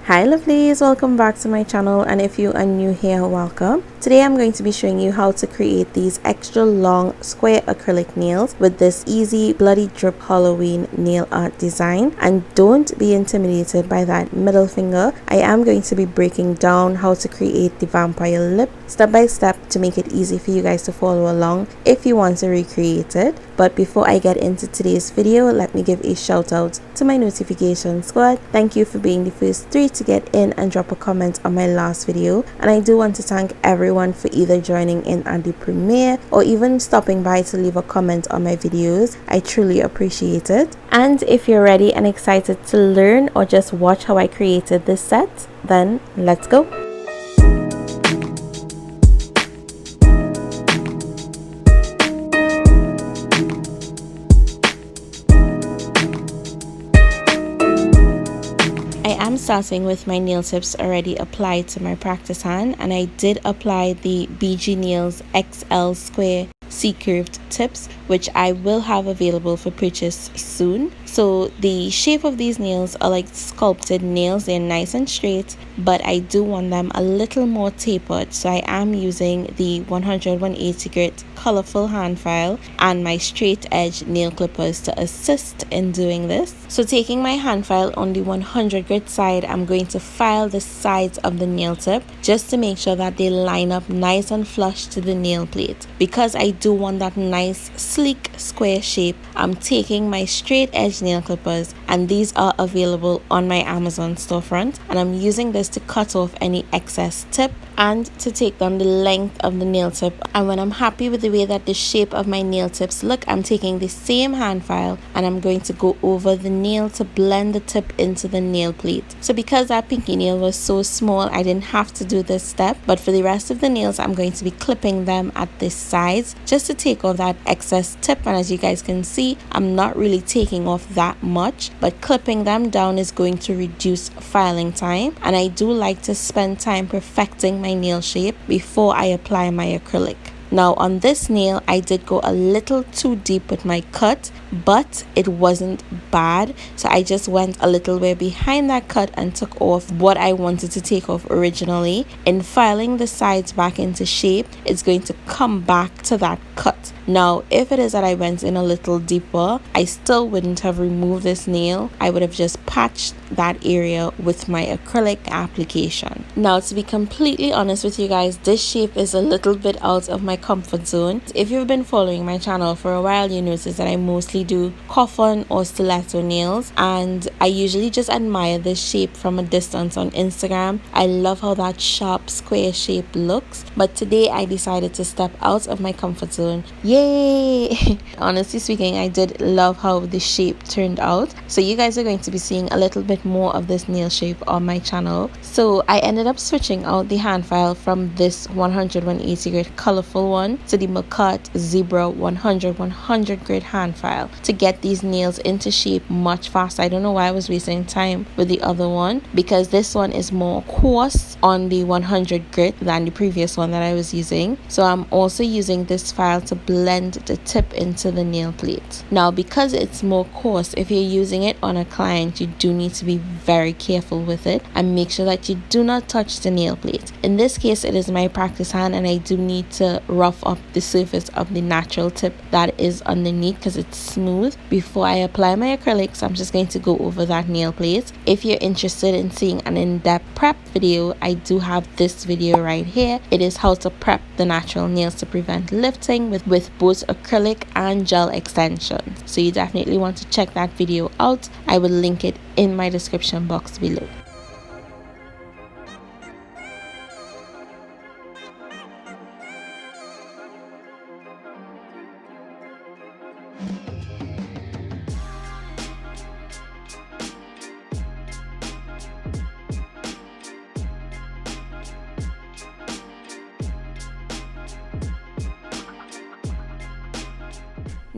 Hi lovelies, welcome back to my channel, and if you are new here, welcome. Today I'm going to be showing you how to create these extra long square acrylic nails with this easy bloody drip Halloween nail art design. And don't be intimidated by that middle finger. I am going to be breaking down how to create the vampire lip step by step to make it easy for you guys to follow along if you want to recreate it. But before I get into today's video, let me give a shout out to my notification squad. Thank you for being the first 3 to get in and drop a comment on my last video, and I do want to thank everyone for either joining in at the premiere or even stopping by to leave a comment on my videos. I truly appreciate it. And if you're ready and excited to learn or just watch how I created this set, then let's go. I'm starting with my nail tips already applied to my practice hand, and I did apply the BG Nails XL Square C-curved tips, which I will have available for purchase soon. So the shape of these nails are like sculpted nails. They're nice and straight, but I do want them a little more tapered, so I am using the 180 grit colorful hand file and my straight edge nail clippers to assist in doing this. So taking my hand file on the 100 grit side, I'm going to file the sides of the nail tip just to make sure that they line up nice and flush to the nail plate. Because I do want that nice sleek square shape, I'm taking my straight edge nail clippers, and these are available on my Amazon storefront, and I'm using this to cut off any excess tip and to take down the length of the nail tip. And when I'm happy with the way that the shape of my nail tips look, I'm taking the same hand file and I'm going to go over the nail to blend the tip into the nail plate. So because that pinky nail was so small, I didn't have to do this step, but for the rest of the nails I'm going to be clipping them at the sides just to take off that excess tip. And as you guys can see, I'm not really taking off that much, but clipping them down is going to reduce filing time, and I do like to spend time perfecting my nail shape before I apply my acrylic. Now on this nail, I did go a little too deep with my cut, but it wasn't bad. So I just went a little way behind that cut and took off what I wanted to take off originally. In filing the sides back into shape, it's going to come back to that cut. Now, if it is that I went in a little deeper, I still wouldn't have removed this nail. I would have just patched that area with my acrylic application. Now, to be completely honest with you guys, this shape is a little bit out of my comfort zone. If you've been following my channel for a while, you notice that I mostly do coffin or stiletto nails, and I usually just admire this shape from a distance on Instagram. I love how that sharp square shape looks, but today I decided to step out of my comfort zone. Yay! Honestly speaking, I did love how the shape turned out, so you guys are going to be seeing a little bit more of this nail shape on my channel. So I ended up switching out the hand file from this 180 grit colorful one to the McCart Zebra 100 grit hand file to get these nails into shape much faster. I don't know why I was wasting time with the other one, because this one is more coarse on the 100 grit than the previous one that I was using. So I'm also using this file to blend the tip into the nail plate. Now, because it's more coarse, if you're using it on a client, you do need to be very careful with it and make sure that you do not touch the nail plate. In this case, it is my practice hand, and I do need to rough up the surface of the natural tip that is underneath because it's smooth before I apply my acrylics. I'm just going to go over that nail plate. If you're interested in seeing an in-depth prep video, I do have this video right here. It is how to prep the natural nails to prevent lifting with both acrylic and gel extensions. So you definitely want to check that video out. I will link it in my description box below.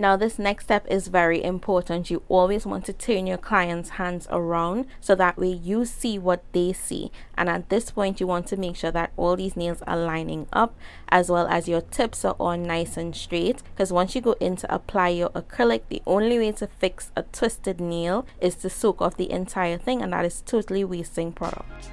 Now this next step is very important. You always want to turn your client's hands around so that way you see what they see. And at this point you want to make sure that all these nails are lining up, as well as your tips are all nice and straight, because once you go in to apply your acrylic, the only way to fix a twisted nail is to soak off the entire thing, and that is totally wasting product.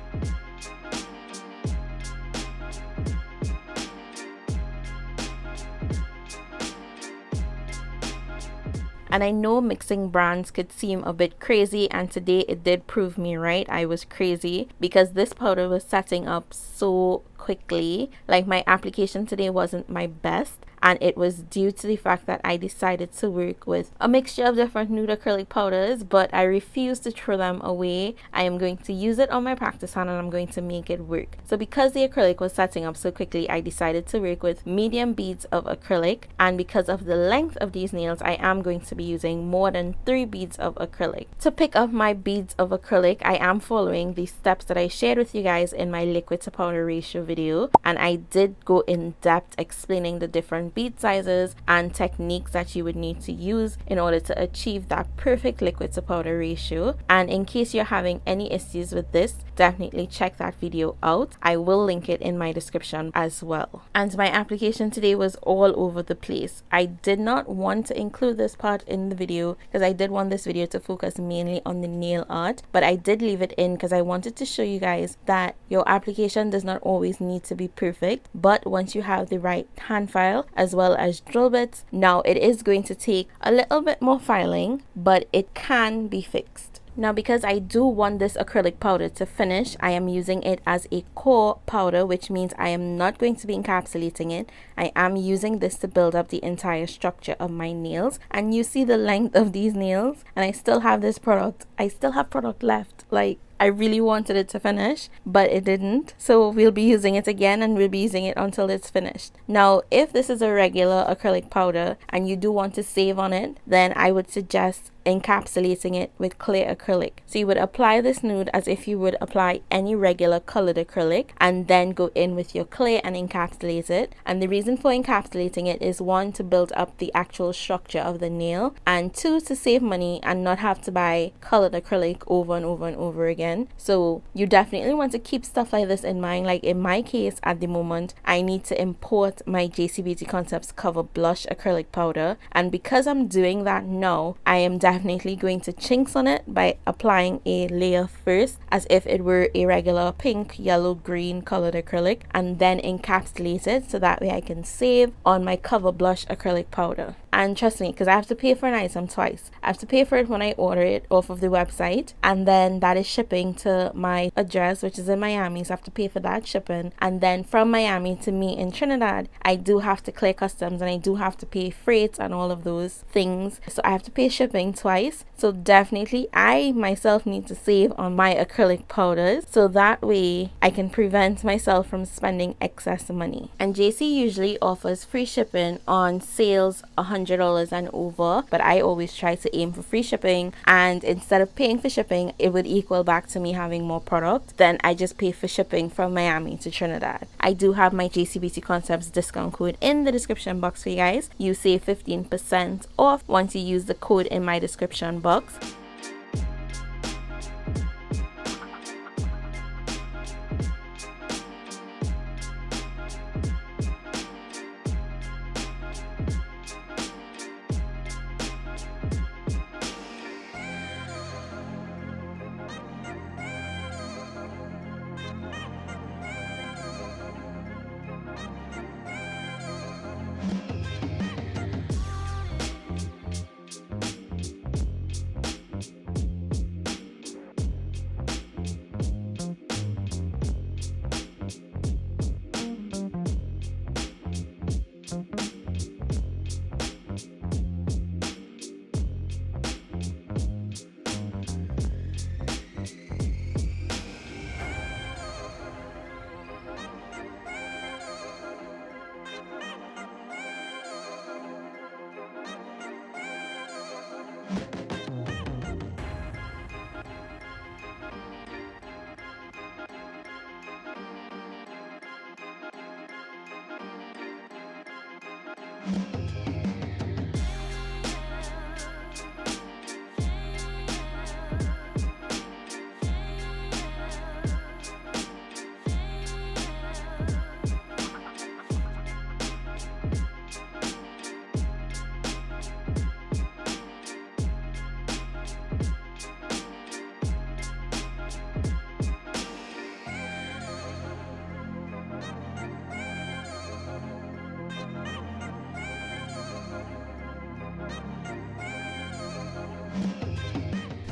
And I know mixing brands could seem a bit crazy, and today it did prove me right. I was crazy because this powder was setting up so quickly. Like, my application today wasn't my best, and it was due to the fact that I decided to work with a mixture of different nude acrylic powders, but I refuse to throw them away. I am going to use it on my practice hand and I'm going to make it work. So because the acrylic was setting up so quickly, I decided to work with medium beads of acrylic, and because of the length of these nails, I am going to be using more than 3 beads of acrylic. To pick up my beads of acrylic, I am following the steps that I shared with you guys in my liquid to powder ratio video, and I did go in depth explaining the different bead sizes and techniques that you would need to use in order to achieve that perfect liquid to powder ratio. And in case you're having any issues with this, definitely check that video out. I will link it in my description as well. And my application today was all over the place. I did not want to include this part in the video because I did want this video to focus mainly on the nail art, but I did leave it in because I wanted to show you guys that your application does not always need to be perfect, but once you have the right hand file as well as drill bits, now it is going to take a little bit more filing, but it can be fixed. Now, because I do want this acrylic powder to finish, I am using it as a core powder, which means I am not going to be encapsulating it. I am using this to build up the entire structure of my nails. And you see the length of these nails, and I still have this product. I still have product left. Like, I really wanted it to finish, but it didn't. So we'll be using it again, and we'll be using it until it's finished. Now, if this is a regular acrylic powder and you do want to save on it, then I would suggest encapsulating it with clear acrylic. So you would apply this nude as if you would apply any regular colored acrylic, and then go in with your clay and encapsulate it. And the reason for encapsulating it is, 1, to build up the actual structure of the nail, and 2, to save money and not have to buy colored acrylic over and over and over again. So you definitely want to keep stuff like this in mind. Like in my case at the moment, I need to import my JC Beauty Concepts Cover Blush acrylic powder, and because I'm doing that now, I am definitely going to chinks on it by applying a layer first as if it were a regular pink, yellow, green colored acrylic, and then encapsulate it so that way I can save on my Cover Blush acrylic powder. And trust me, because I have to pay for an item twice. I have to pay for it when I order it off of the website, and then that is shipping to my address, which is in Miami, so I have to pay for that shipping. And then from Miami to me in Trinidad, I do have to clear customs, and I do have to pay freight and all of those things. So I have to pay shipping twice. So definitely I myself need to save on my acrylic powders, so that way I can prevent myself from spending excess money. And JC usually offers free shipping on sales $100 and over, but I always try to aim for free shipping, and instead of paying for shipping, it would equal back to me having more product. Then I just pay for shipping from Miami to Trinidad. I do have my JC Beauty Concepts discount code in the description box for you guys. You save 15% off once you use the code in my description box.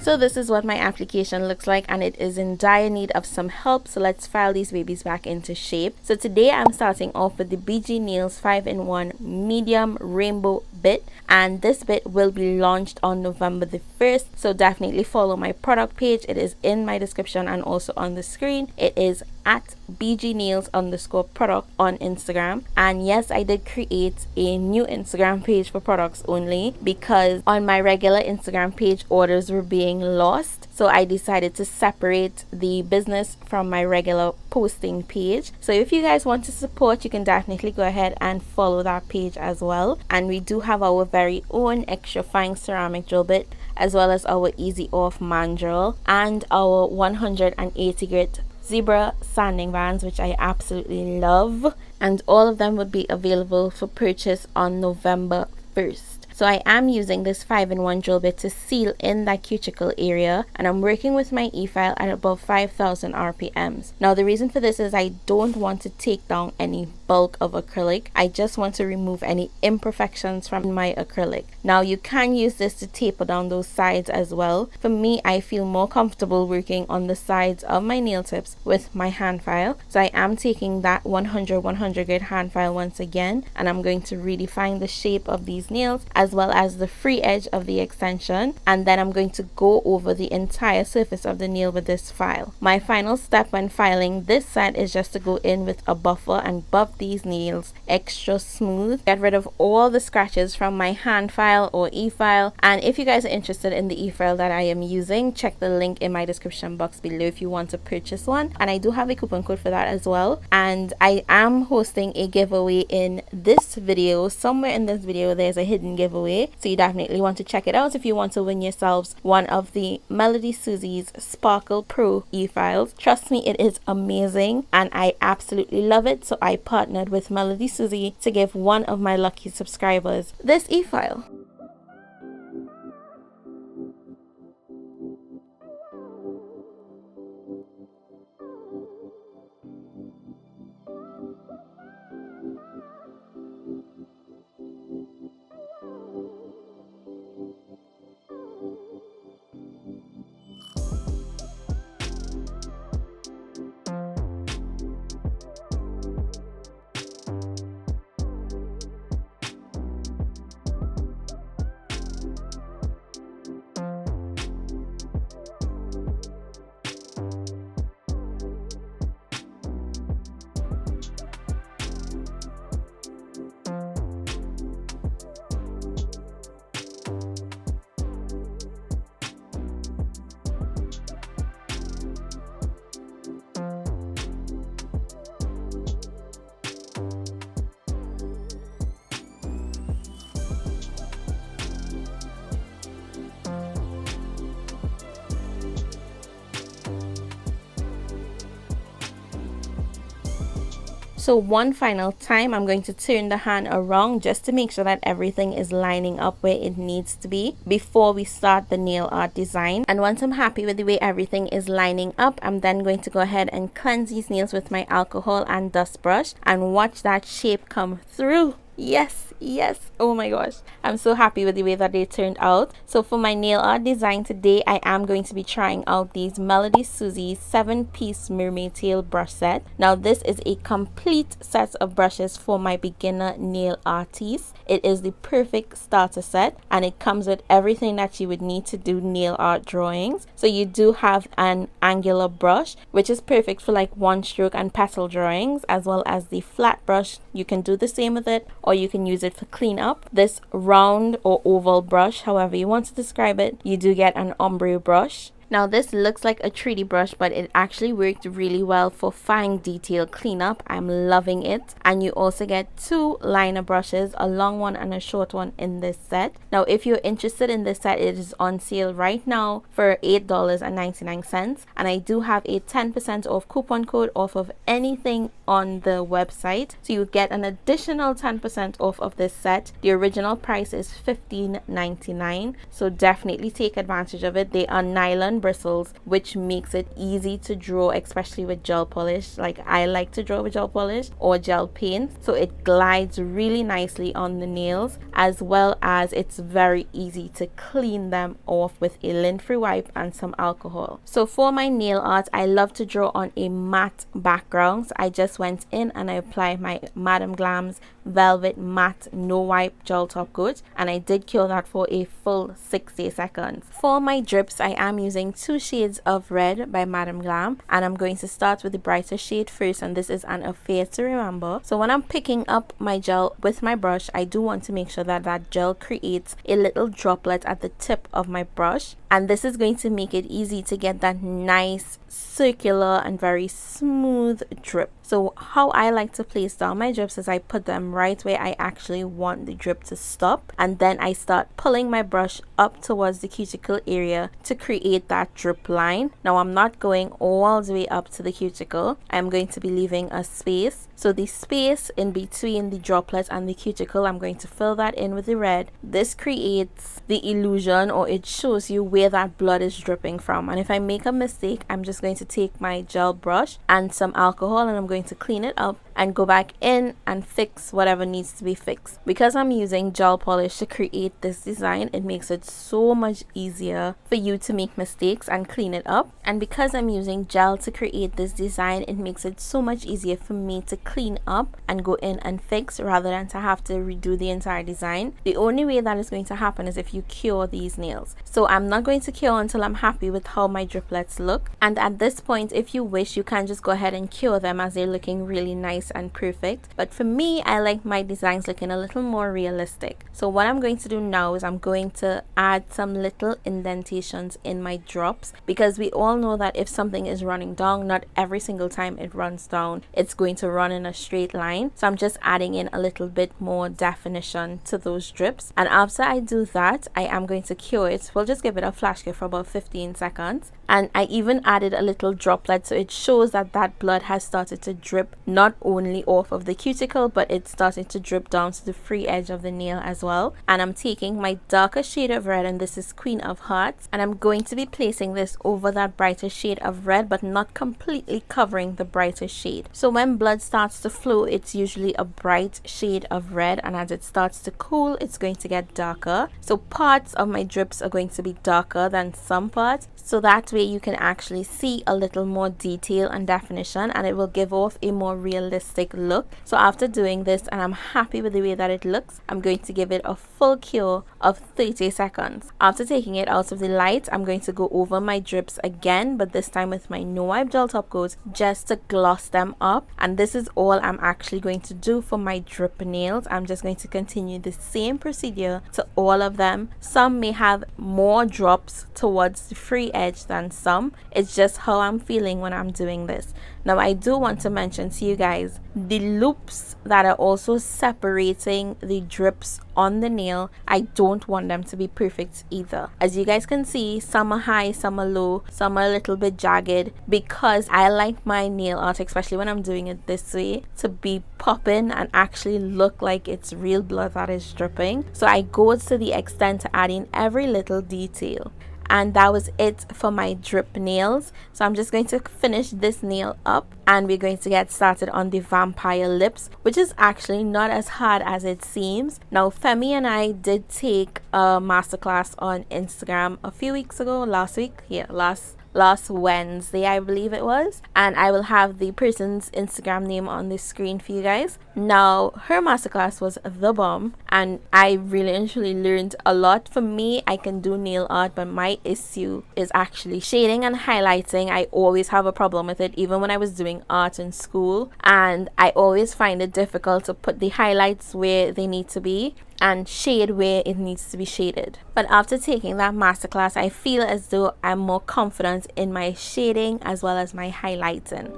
So this is what my application looks like, and it is in dire need of some help. So let's file these babies back into shape. So today I'm starting off with the BG Nails 5-in-1 medium rainbow bit, and this bit will be launched on November the 1st. So definitely follow my product page. It is in my description and also on the screen. It is at bgnails_product on Instagram. And yes, I did create a new Instagram page for products only because on my regular Instagram page orders were being lost. So I decided to separate the business from my regular posting page. So if you guys want to support, you can definitely go ahead and follow that page as well. And we do have our very own extra fine ceramic drill bit, as well as our easy off mandrel and our 180 grit zebra sanding bands, which I absolutely love, and all of them would be available for purchase on November 1st. So I am using this 5-in-1 drill bit to seal in that cuticle area, and I'm working with my e-file at above 5,000 RPMs. Now the reason for this is I don't want to take down any bulk of acrylic. I just want to remove any imperfections from my acrylic. Now you can use this to taper down those sides as well. For me, I feel more comfortable working on the sides of my nail tips with my hand file. So I am taking that 100 grit hand file once again, and I'm going to redefine the shape of these nails as well as the free edge of the extension, and then I'm going to go over the entire surface of the nail with this file. My final step when filing this set is just to go in with a buffer and buff these nails extra smooth, get rid of all the scratches from my hand file or e-file. And if you guys are interested in the e-file that I am using, check the link in my description box below if you want to purchase one, and I do have a coupon code for that as well. And I am hosting a giveaway in this video. Somewhere in this video there's a hidden giveaway, so you definitely want to check it out if you want to win yourselves one of the Melody Susie's Sparkle Pro e-files. Trust me, it is amazing and I absolutely love it. So I partnered with Melody Susie to give one of my lucky subscribers this e-file. So one final time, I'm going to turn the hand around just to make sure that everything is lining up where it needs to be before we start the nail art design. And once I'm happy with the way everything is lining up, I'm then going to go ahead and cleanse these nails with my alcohol and dust brush and watch that shape come through. Yes, oh my gosh, I'm so happy with the way that they turned out. So for my nail art design today, I am going to be trying out these Melody Susie 7-piece mermaid tail brush set. Now this is a complete set of brushes for my beginner nail artist. It is the perfect starter set and it comes with everything that you would need to do nail art drawings. So you do have an angular brush, which is perfect for like one stroke and petal drawings, as well as the flat brush. You can do the same with it, or you can use it for cleanup. This round or oval brush, however you want to describe it, you do get an ombre brush. Now this looks like a 3D brush, but it actually worked really well for fine detail cleanup. I'm loving it. And you also get 2 liner brushes, a long one and a short one in this set. Now if you're interested in this set, it is on sale right now for $8.99, and I do have a 10% off coupon code off of anything on the website, so you get an additional 10% off of this set. The original price is $15.99, so definitely take advantage of it. They are nylon thin bristles, which makes it easy to draw, especially with gel polish. Like I like to draw with gel polish or gel paint, so it glides really nicely on the nails, as well as it's very easy to clean them off with a lint-free wipe and some alcohol. So for my nail art, I love to draw on a matte background. So I just went in and I applied my Madame Glam's Velvet Matte No Wipe Gel Top Coat, and I did cure that for a full 60 seconds. For my drips, I am using 2 shades of red by Madame Glam, and I'm going to start with the brighter shade first, and this is An Affair to Remember. So when I'm picking up my gel with my brush, I do want to make sure that that gel creates a little droplet at the tip of my brush, and this is going to make it easy to get that nice circular and very smooth drip. So how I like to place down my drips is I put them right where I actually want the drip to stop, and then I start pulling my brush up towards the cuticle area to create that drip line. Now I'm not going all the way up to the cuticle. I'm going to be leaving a space. So the space in between the droplet and the cuticle, I'm going to fill that in with the red. This creates the illusion, or it shows you where that blood is dripping from. And if I make a mistake, I'm just going to take my gel brush and some alcohol, and I'm going to clean it up and go back in and fix whatever needs to be fixed. Because I'm using gel polish to create this design, it makes it so much easier for you to make mistakes and clean it up. And because I'm using gel to create this design, it makes it so much easier for me to clean up and go in and fix rather than to have to redo the entire design. The only way that is going to happen is if you cure these nails. So I'm not going to cure until I'm happy with how my driplets look. And at this point, if you wish, you can just go ahead and cure them as they're looking really nice and perfect. But for me, I like my designs looking a little more realistic. So what I'm going to do now is I'm going to add some little indentations in my drops, because we all know that if something is running down, not every single time it runs down it's going to run in a straight line. So I'm just adding in a little bit more definition to those drips, and after I do that, I am going to cure it. We'll just give it a flash cure for about 15 seconds, and I even added a little droplet, so it shows that that blood has started to drip not only off of the cuticle, but it's starting to drip down to the free edge of the nail as well. And I'm taking my darker shade of red, and this is Queen of Hearts, and I'm going to be placing this over that brighter shade of red, but not completely covering the brighter shade. So when blood starts to flow, it's usually a bright shade of red, and as it starts to cool, it's going to get darker. So parts of my drips are going to be darker than some parts, so that way you can actually see a little more detail and definition, and it will give off a more realistic look. So after doing this, and I'm happy with the way that it looks, I'm going to give it a full cure of 30 seconds. After taking it out of the light, I'm going to go over my drips again, but this time with my No Wipe Gel Top Coat, just to gloss them up. And this is all I'm actually going to do for my drip nails. I'm just going to continue the same procedure to all of them. Some may have more drops towards the free edge than some. It's just how I'm feeling when I'm doing this. Now I do want to mention to you guys the loops that are also separating the drips on the nail. I don't want them to be perfect either. As you guys can see, some are high, some are low, some are a little bit jagged, because I like my nail art, especially when I'm doing it this way, to be popping and actually look like it's real blood that is dripping. So I go to the extent to adding every little detail. And that was it for my drip nails. So I'm just going to finish this nail up, and we're going to get started on the vampire lips, which is actually not as hard as it seems. Now Femi and I did take a masterclass on Instagram a few weeks ago, last Wednesday I believe it was, and I will have the person's Instagram name on the screen for you guys. Now her masterclass was the bomb, and I really and truly learned a lot. For me, I can do nail art, but my issue is actually shading and highlighting. I always have a problem with it, even when I was doing art in school, and I always find it difficult to put the highlights where they need to be and shade where it needs to be shaded. But after taking that masterclass, I feel as though I'm more confident in my shading as well as my highlighting.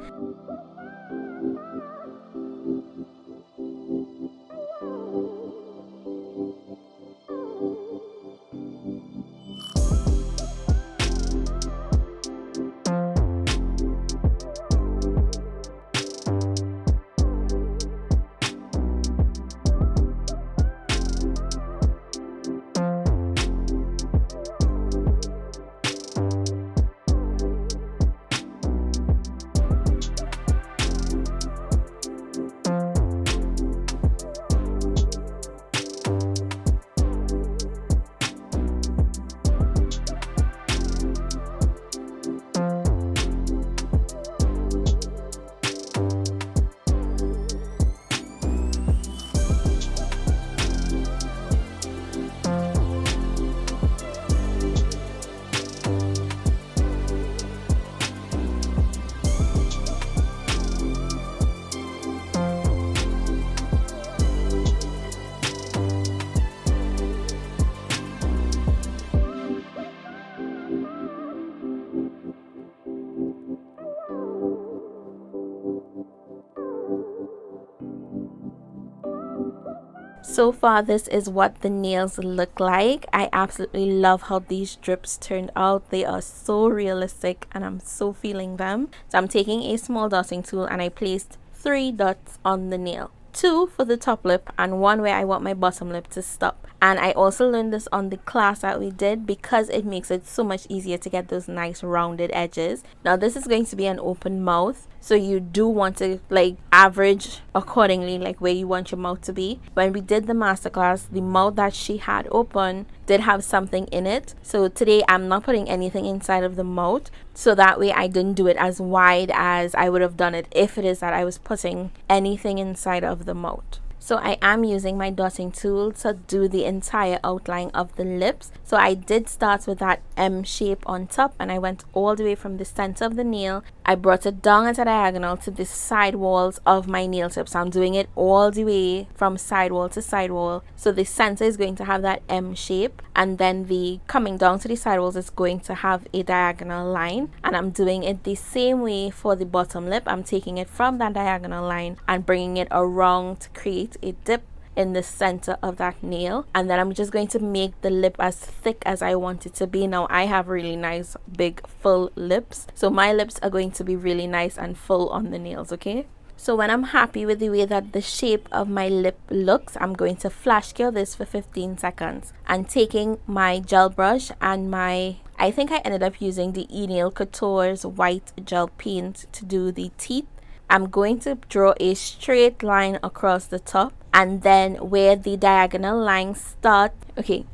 So far, this is what the nails look like. I absolutely love how these drips turned out. They are so realistic and I'm so feeling them. So I'm taking a small dotting tool and I placed 3 dots on the nail. 2 for the top lip and 1 where I want my bottom lip to stop. And I also learned this on the class that we did because it makes it so much easier to get those nice rounded edges. Now this is going to be an open mouth, so you do want to like average accordingly, like where you want your mouth to be. When we did the masterclass, the mouth that she had open did have something in it. So today I'm not putting anything inside of the mouth, so that way I didn't do it as wide as I would have done it if it is that I was putting anything inside of the mouth. So I am using my dotting tool to do the entire outline of the lips. So I did start with that M shape on top and I went all the way from the center of the nail. I brought it down at a diagonal to the side walls of my nail tips. So I'm doing it all the way from side wall to side wall. So the center is going to have that M shape, and then the coming down to the side walls is going to have a diagonal line. And I'm doing it the same way for the bottom lip. I'm taking it from that diagonal line and bringing it around to create a dip in the center of that nail, and then I'm just going to make the lip as thick as I want it to be. Now I have really nice big full lips, so my lips are going to be really nice and full on the nails. Okay, so when I'm happy with the way that the shape of my lip looks, I'm going to flash cure this for 15 seconds and taking my gel brush and I think I ended up using the Nail Couture's white gel paint to do the teeth. I'm going to draw a straight line across the top, and then where the diagonal lines start, okay,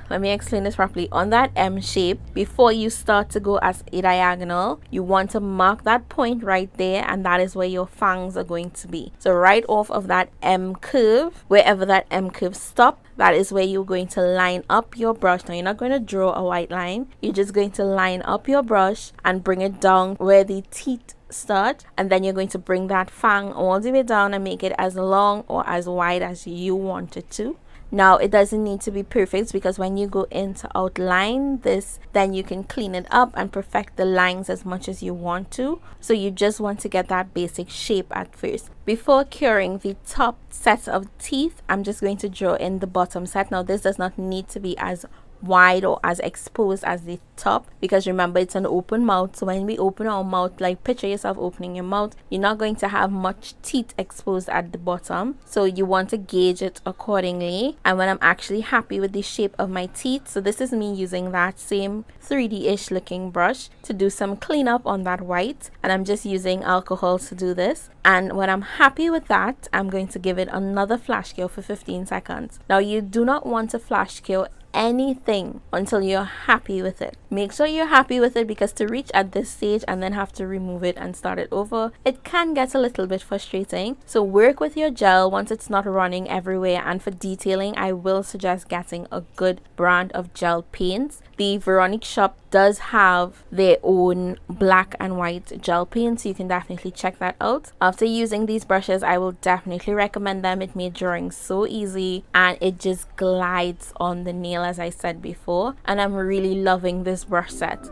let me explain this properly. On that M shape, before you start to go as a diagonal, you want to mark that point right there, and that is where your fangs are going to be. So right off of that M curve, wherever that M curve stops, that is where you're going to line up your brush. Now you're not going to draw a white line, you're just going to line up your brush and bring it down where the teeth start, and then you're going to bring that fang all the way down and make it as long or as wide as you want it to. Now it doesn't need to be perfect, because when you go in to outline this, then you can clean it up and perfect the lines as much as you want to. So you just want to get that basic shape at first. Before curing the top set of teeth, I'm just going to draw in the bottom set. Now this does not need to be as wide or as exposed as the top, because remember it's an open mouth. So when we open our mouth, like picture yourself opening your mouth, you're not going to have much teeth exposed at the bottom, so you want to gauge it accordingly. And when I'm actually happy with the shape of my teeth, so this is me using that same 3D-ish looking brush to do some cleanup on that white, and I'm just using alcohol to do this. And when I'm happy with that, I'm going to give it another flash cure for 15 seconds. Now you do not want to flash cure anything until you're happy with it. Make sure you're happy with it, because to reach at this stage and then have to remove it and start it over, it can get a little bit frustrating. So work with your gel once it's not running everywhere. And for detailing, I will suggest getting a good brand of gel paints. The Veronique shop does have their own black and white gel paint, so you can definitely check that out. After using these brushes, I will definitely recommend them. It made drawing so easy and it just glides on the nail, as I said before, and I'm really loving this brush set.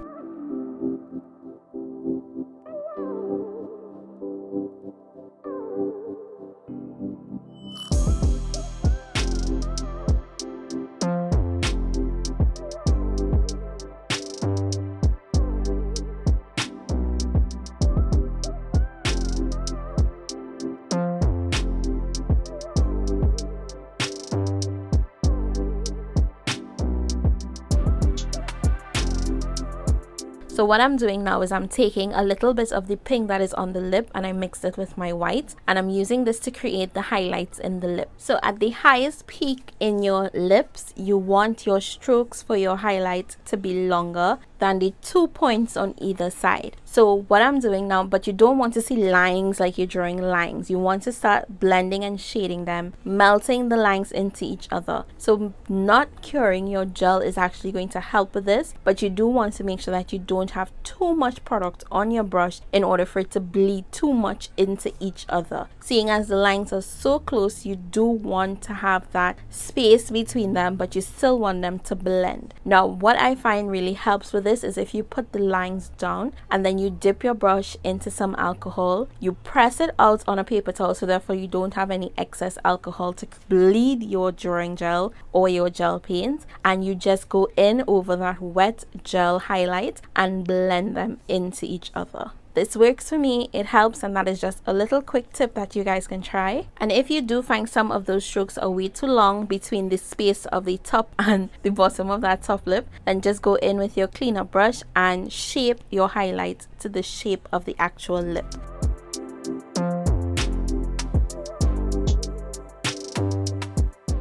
So what I'm doing now is I'm taking a little bit of the pink that is on the lip and I mixed it with my white, and I'm using this to create the highlights in the lip. So at the highest peak in your lips, you want your strokes for your highlight to be longer than the 2 points on either side. So what I'm doing now, but you don't want to see lines like you're drawing lines. You want to start blending and shading them, melting the lines into each other. So not curing your gel is actually going to help with this, but you do want to make sure that you don't have too much product on your brush in order for it to bleed too much into each other. Seeing as the lines are so close, you do want to have that space between them, but you still want them to blend. Now what I find really helps with this is if you put the lines down and then you dip your brush into some alcohol, you press it out on a paper towel so therefore you don't have any excess alcohol to bleed your drawing gel or your gel paint, and you just go in over that wet gel highlight and blend them into each other. This works for me, it helps, and that is just a little quick tip that you guys can try. And if you do find some of those strokes are way too long between the space of the top and the bottom of that top lip, then just go in with your cleaner brush and shape your highlight to the shape of the actual lip.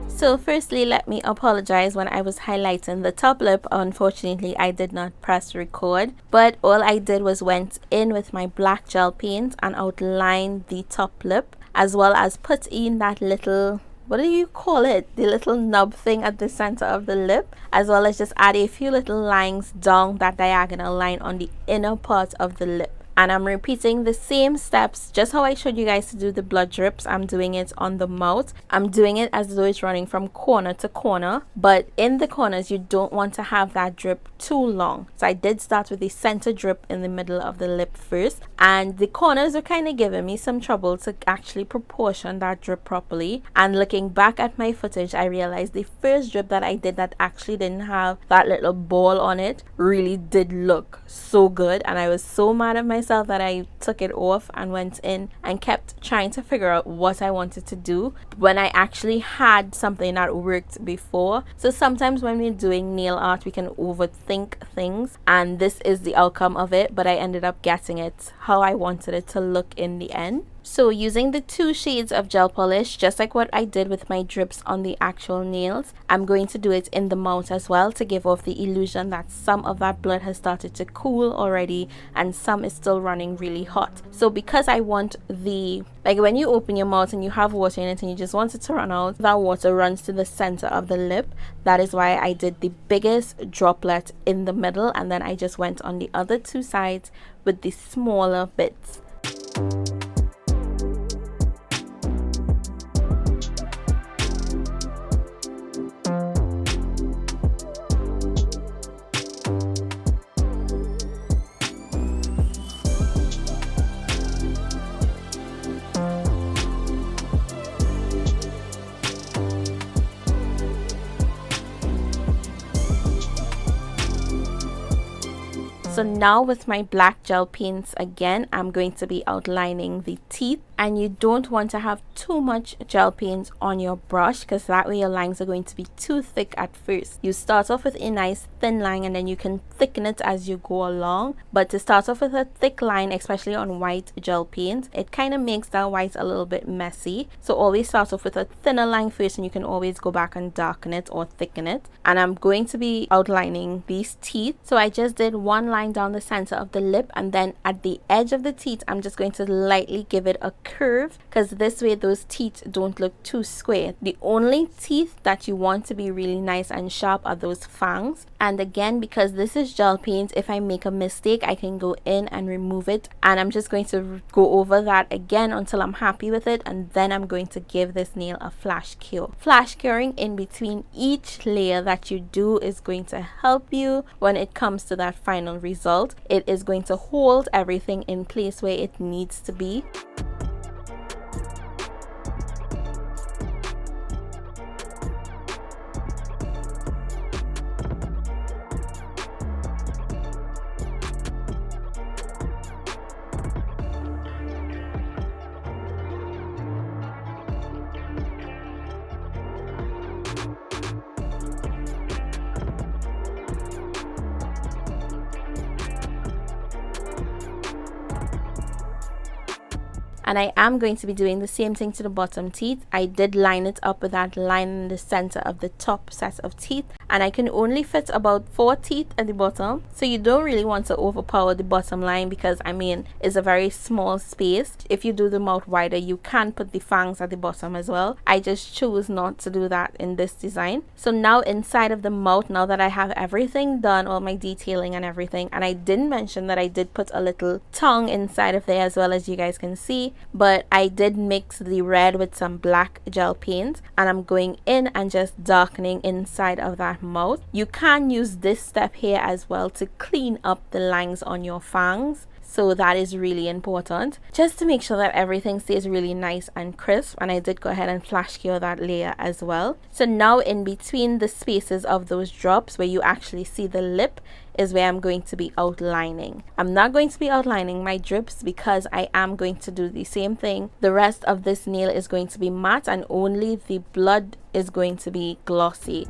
So firstly, let me apologize. When I was highlighting the top lip, unfortunately I did not press record, but all I did was went in with my black gel paint and outlined the top lip, as well as put in that little, what do you call it, the little nub thing at the center of the lip, as well as just add a few little lines down that diagonal line on the inner part of the lip. And I'm repeating the same steps, just how I showed you guys to do the blood drips. I'm doing it on the mouth. I'm doing it as though it's running from corner to corner, but in the corners you don't want to have that drip too long. So I did start with the center drip in the middle of the lip first, and the corners are kind of giving me some trouble to actually proportion that drip properly. And looking back at my footage, I realized the first drip that I did that actually didn't have that little ball on it really did look so good, and I was so mad at myself that I took it off and went in and kept trying to figure out what I wanted to do when I actually had something that worked before. So sometimes when we're doing nail art, we can overthink things, and this is the outcome of it, but I ended up getting it how I wanted it to look in the end. So using the 2 shades of gel polish, just like what I did with my drips on the actual nails, I'm going to do it in the mouth as well to give off the illusion that some of that blood has started to cool already and some is still running really hot. So because I want the, like when you open your mouth and you have water in it and you just want it to run out, that water runs to the center of the lip. That is why I did the biggest droplet in the middle, and then I just went on the other 2 sides with the smaller bits. So now with my black gel paints again, I'm going to be outlining the teeth, and you don't want to have too much gel paint on your brush because that way your lines are going to be too thick at first. You start off with a nice thin line and then you can thicken it as you go along, but to start off with a thick line, especially on white gel paint, it kind of makes that white a little bit messy. So always start off with a thinner line first, and you can always go back and darken it or thicken it. And I'm going to be outlining these teeth. So I just did 1 line down the center of the lip, and then at the edge of the teeth I'm just going to lightly give it a curve, because this way those teeth don't look too square. The only teeth that you want to be really nice and sharp are those fangs. And again, because this is gel paint, if I make a mistake I can go in and remove it, and I'm just going to go over that again until I'm happy with it, and then I'm going to give this nail a flash cure. Flash curing in between each layer that you do is going to help you when it comes to that final result. It is going to hold everything in place where it needs to be. And I am going to be doing the same thing to the bottom teeth. I did line it up with that line in the center of the top set of teeth, and I can only fit about 4 teeth at the bottom, so you don't really want to overpower the bottom line because I mean it's a very small space. If you do the mouth wider, you can put the fangs at the bottom as well. I just chose not to do that in this design. So now inside of the mouth, now that I have everything done, all my detailing and everything, and I didn't mention that I did put a little tongue inside of there as well, as you guys can see. but I did mix the red with some black gel paint, and I'm going in and just darkening inside of that mouth. You can use this step here as well to clean up the lines on your fangs. So that is really important, just to make sure that everything stays really nice and crisp. And I did go ahead and flash cure that layer as well. So now in between the spaces of those drops where you actually see the lip is where I'm going to be outlining. I'm not going to be outlining my drips because I am going to do the same thing. The rest of this nail is going to be matte and only the blood is going to be glossy.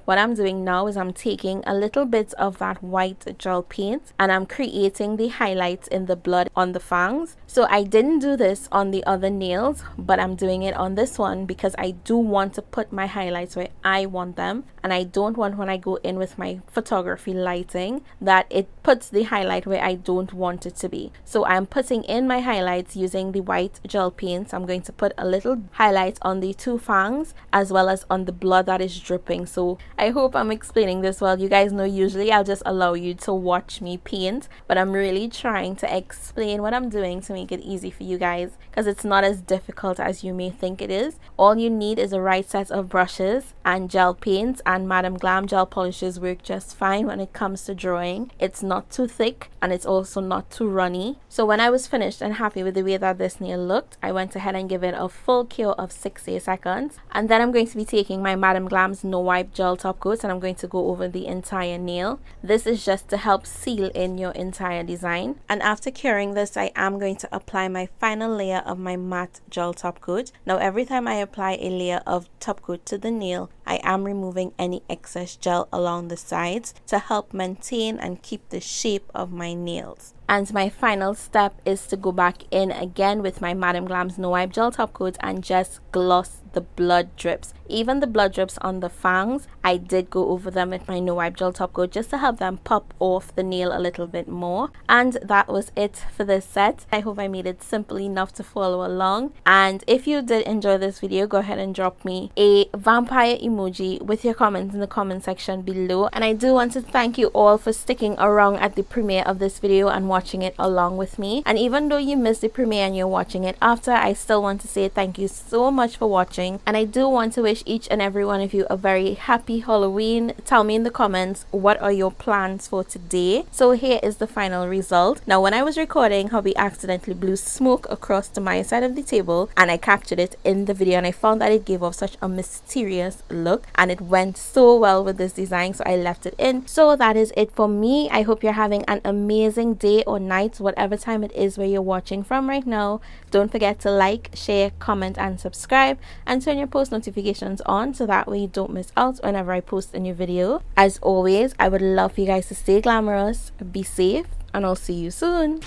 What I'm doing now is I'm taking a little bit of that white gel paint and I'm creating the highlights in the blood on the fangs. So I didn't do this on the other nails, but I'm doing it on this one because I do want to put my highlights where I want them, and I don't want, when I go in with my photography lighting, that it puts the highlight where I don't want it to be. So I'm putting in my highlights using the white gel paint. I'm going to put a little highlight on the two fangs as well as on the blood that is dripping. So I hope I'm explaining this well. You guys know usually I'll just allow you to watch me paint, but I'm really trying to explain what I'm doing to make it easy for you guys, because it's not as difficult as you may think it is. All you need is a right set of brushes and gel paint, and Madam Glam gel polishes work just fine when it comes to drawing. It's not too thick and it's also not too runny. So when I was finished and happy with the way that this nail looked, I went ahead and give it a full cure of 60 seconds, and then I'm going to be taking my Madam Glam's no wipe gel top coat and I'm going to go over the entire nail. This is just to help seal in your entire design. And after curing this, I am going to apply my final layer of my matte gel top coat. Now every time I apply a layer of top coat to the nail, I am removing any excess gel along the sides to help maintain and keep the shape of my nails. And my final step is to go back in again with my Madam Glam's no wipe gel top coat and just gloss the blood drips. Even the blood drips on the fangs, I did go over them with my no wipe gel top coat just to help them pop off the nail a little bit more. And that was it for this set. I hope I made it simple enough to follow along. And if you did enjoy this video, go ahead and drop me a vampire emoji with your comments in the comment section below. And I do want to thank you all for sticking around at the premiere of this video and watching it along with me. And even though you missed the premiere and you're watching it after, I still want to say thank you so much for watching. And I do want to wish each and every one of you a very happy Halloween. Tell me in the comments, what are your plans for today? So here is the final result. Now when I was recording, hubby accidentally blew smoke across to my side of the table and I captured it in the video, and I found that it gave off such a mysterious look and it went so well with this design, so I left it in. So that is it for me. I hope you're having an amazing day or night, whatever time it is where you're watching from right now. Don't forget to like, share, comment and subscribe, and turn your post notifications on so that way you don't miss out whenever I post a new video. As always, I would love for you guys to stay glamorous, be safe, and I'll see you soon.